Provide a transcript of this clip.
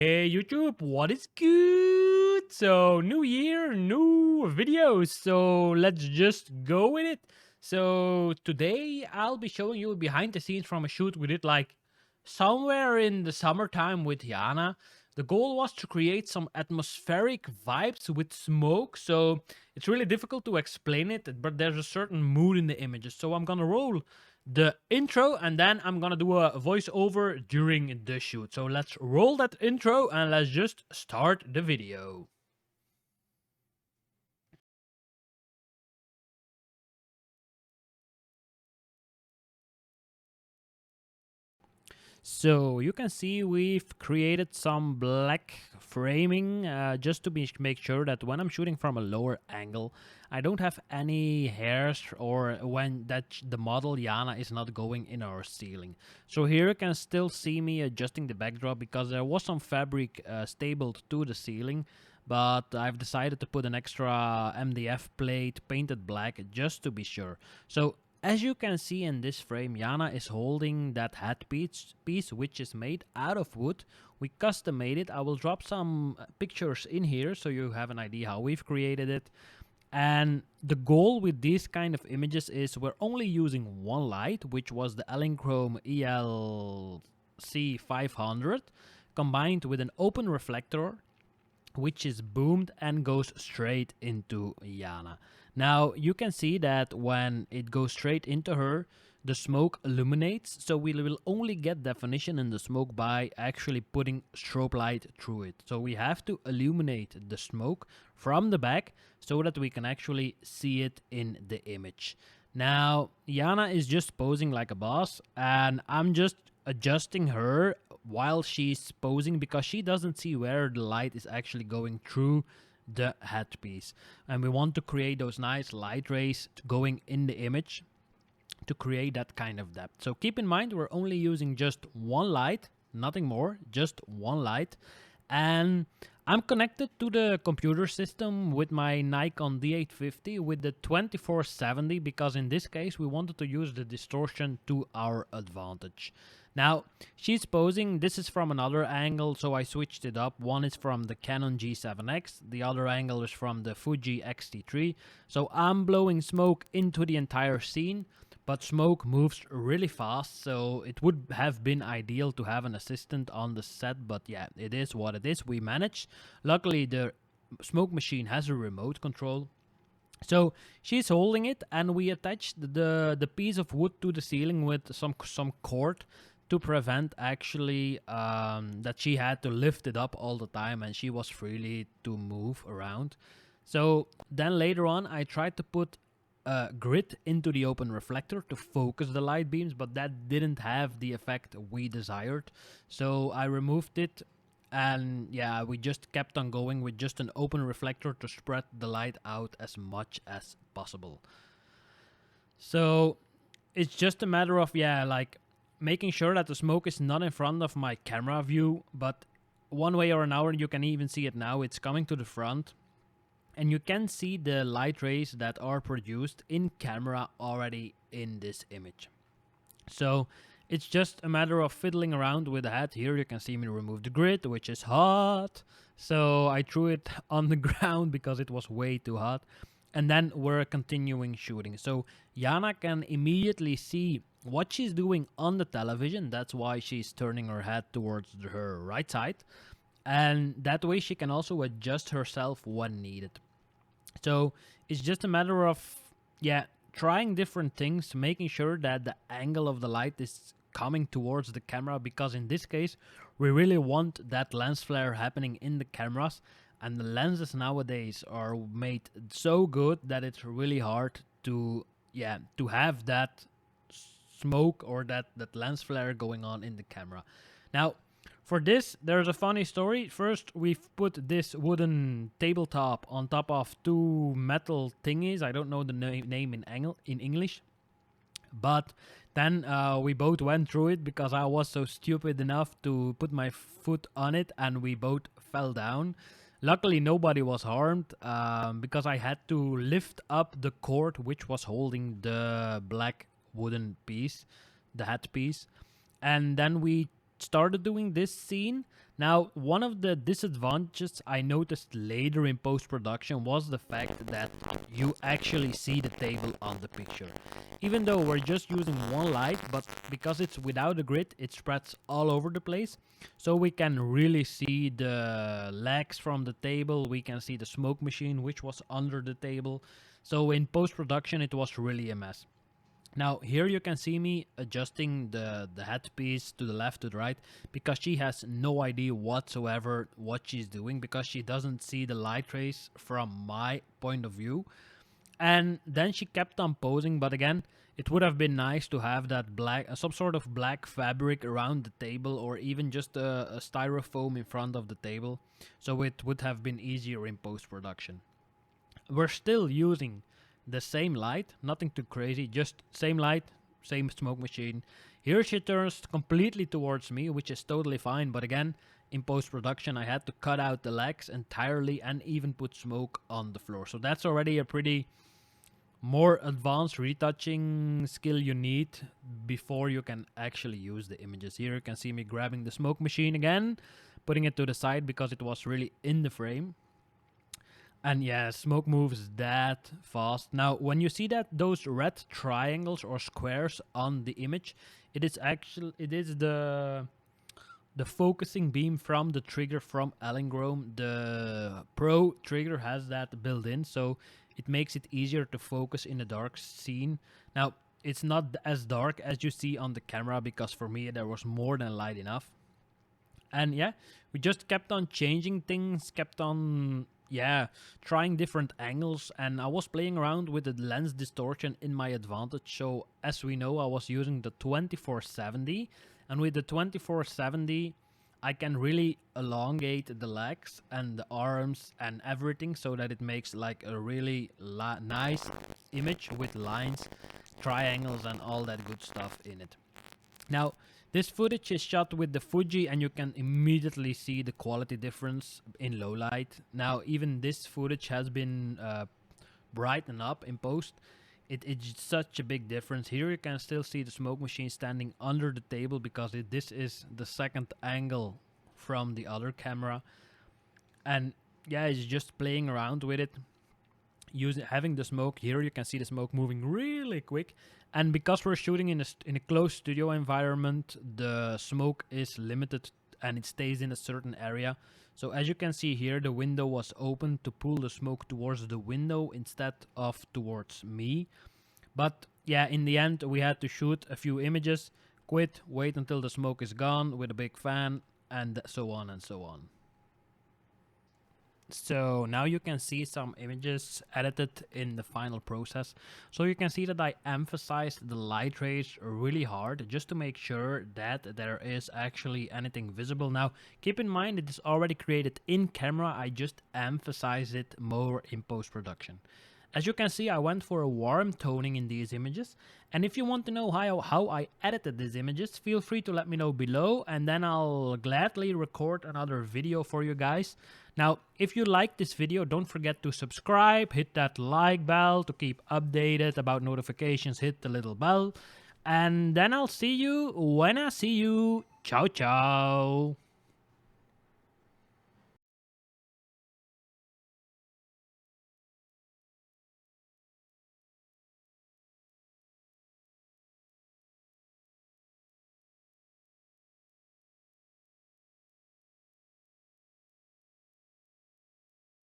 Hey YouTube, what is good? So, new year, new videos. So, let's just go with it. So, today I'll be showing you behind the scenes from a shoot we did like somewhere in the summertime with Yana. The goal was to create some atmospheric vibes with smoke. So, it's really difficult to explain it, but there's a certain mood in the images. So, I'm gonna roll the intro and then I'm gonna do a voiceover during the shoot. So let's roll that intro and let's just start the video. So you can see we've created some black framing just to make sure that when I'm shooting from a lower angle, I don't have any hairs or when the model Yana is not going in our ceiling. So here you can still see me adjusting the backdrop because there was some fabric stapled to the ceiling, but I've decided to put an extra MDF plate painted black just to be sure. So as you can see in this frame, Yana is holding that hat piece which is made out of wood. We custom made it. I will drop some pictures in here so you have an idea how we've created it. And the goal with these kind of images is we're only using one light, which was the Elinchrom ELC 500, combined with an open reflector which is boomed and goes straight into Yana. Now you can see that when it goes straight into her, the smoke illuminates, so we will only get definition in the smoke by actually putting strobe light through it. So we have to illuminate the smoke from the back so that we can actually see it in the image. Now, Yana is just posing like a boss, and I'm just adjusting her while she's posing because she doesn't see where the light is actually going through the headpiece. And we want to create those nice light rays going in the image to create that kind of depth. So keep in mind, we're only using just one light, nothing more, just one light. And I'm connected to the computer system with my Nikon D850 with the 2470 because in this case we wanted to use the distortion to our advantage. Now, she's posing, this is from another angle, so I switched it up. One is from the Canon G7X, the other angle is from the Fuji X-T3. So I'm blowing smoke into the entire scene, but smoke moves really fast, so it would have been ideal to have an assistant on the set, but yeah, it is what it is. We managed. Luckily, the smoke machine has a remote control. So she's holding it, and we attached the piece of wood to the ceiling with some cord to prevent actually that she had to lift it up all the time, and she was freely to move around. So then later on, I tried to put a grid into the open reflector to focus the light beams, but that didn't have the effect we desired. So I removed it, and yeah, we just kept on going with just an open reflector to spread the light out as much as possible. So it's just a matter of, yeah, like making sure that the smoke is not in front of my camera view, but one way or another, you can even see it now, it's coming to the front. And you can see the light rays that are produced in camera already in this image. So it's just a matter of fiddling around with the hat. Here you can see me remove the grid, which is hot. So I threw it on the ground because it was way too hot. And then we're continuing shooting. So Yana can immediately see what she's doing on the television. That's why she's turning her head towards her right side. And that way she can also adjust herself when needed. So it's just a matter of, yeah, trying different things, making sure that the angle of the light is coming towards the camera, because in this case we really want that lens flare happening in the cameras, and the lenses nowadays are made so good that it's really hard to, yeah, to have that smoke or that lens flare going on in the camera. Now, for this, there's a funny story. First, we've put this wooden tabletop on top of two metal thingies. I don't know the name in English. But then we both went through it because I was so stupid enough to put my foot on it, and we both fell down. Luckily, nobody was harmed because I had to lift up the cord which was holding the black wooden piece, the hat piece. And then we started doing this scene. Now, one of the disadvantages I noticed later in post-production was the fact that you actually see the table on the picture. Even though we're just using one light, but because it's without a grid, it spreads all over the place. So we can really see the legs from the table, we can see the smoke machine which was under the table. So in post-production it was really a mess. Now here you can see me adjusting the headpiece to the left, to the right, because she has no idea whatsoever what she's doing, because she doesn't see the light rays from my point of view. And then she kept on posing, but again, it would have been nice to have that black, some sort of black fabric around the table, or even just a styrofoam in front of the table, so it would have been easier in post-production. We're still using the same light, nothing too crazy, just same light, same smoke machine. Here she turns completely towards me, which is totally fine, but again, in post-production I had to cut out the legs entirely and even put smoke on the floor. So that's already a pretty more advanced retouching skill you need before you can actually use the images. Here you can see me grabbing the smoke machine again, putting it to the side because it was really in the frame. And yeah, smoke moves that fast. Now, when you see that those red triangles or squares on the image, it is the focusing beam from the trigger from Allengrome. The Pro trigger has that built in, so it makes it easier to focus in a dark scene. Now, it's not as dark as you see on the camera, because for me there was more than light enough. And yeah, we just kept on changing things, kept on trying different angles, and I was playing around with the lens distortion in my advantage. So as we know, I was using the 2470, and with the 2470 I can really elongate the legs and the arms and everything, so that it makes like a really nice image with lines, triangles and all that good stuff in it. Now, this footage is shot with the Fuji, and you can immediately see the quality difference in low light. Now, even this footage has been brightened up in post. It's such a big difference. Here you can still see the smoke machine standing under the table, because this is the second angle from the other camera. And yeah, it's just playing around with it. Having the smoke here, you can see the smoke moving really quick, and because we're shooting in a closed studio environment, the smoke is limited and it stays in a certain area. So as you can see here, the window was open to pull the smoke towards the window instead of towards me. But yeah, in the end we had to shoot a few images, quit, wait until the smoke is gone with a big fan, and so on and so on. So now you can see some images edited in the final process. So you can see that I emphasized the light rays really hard, just to make sure that there is actually anything visible. Now keep in mind, it is already created in camera, I just emphasize it more in post-production. As you can see, I went for a warm toning in these images, and if you want to know how I edited these images, feel free to let me know below, and then I'll gladly record another video for you guys. Now, if you like this video, don't forget to subscribe, hit that like bell to keep updated about notifications, hit the little bell, and then I'll see you when I see you. Ciao, ciao.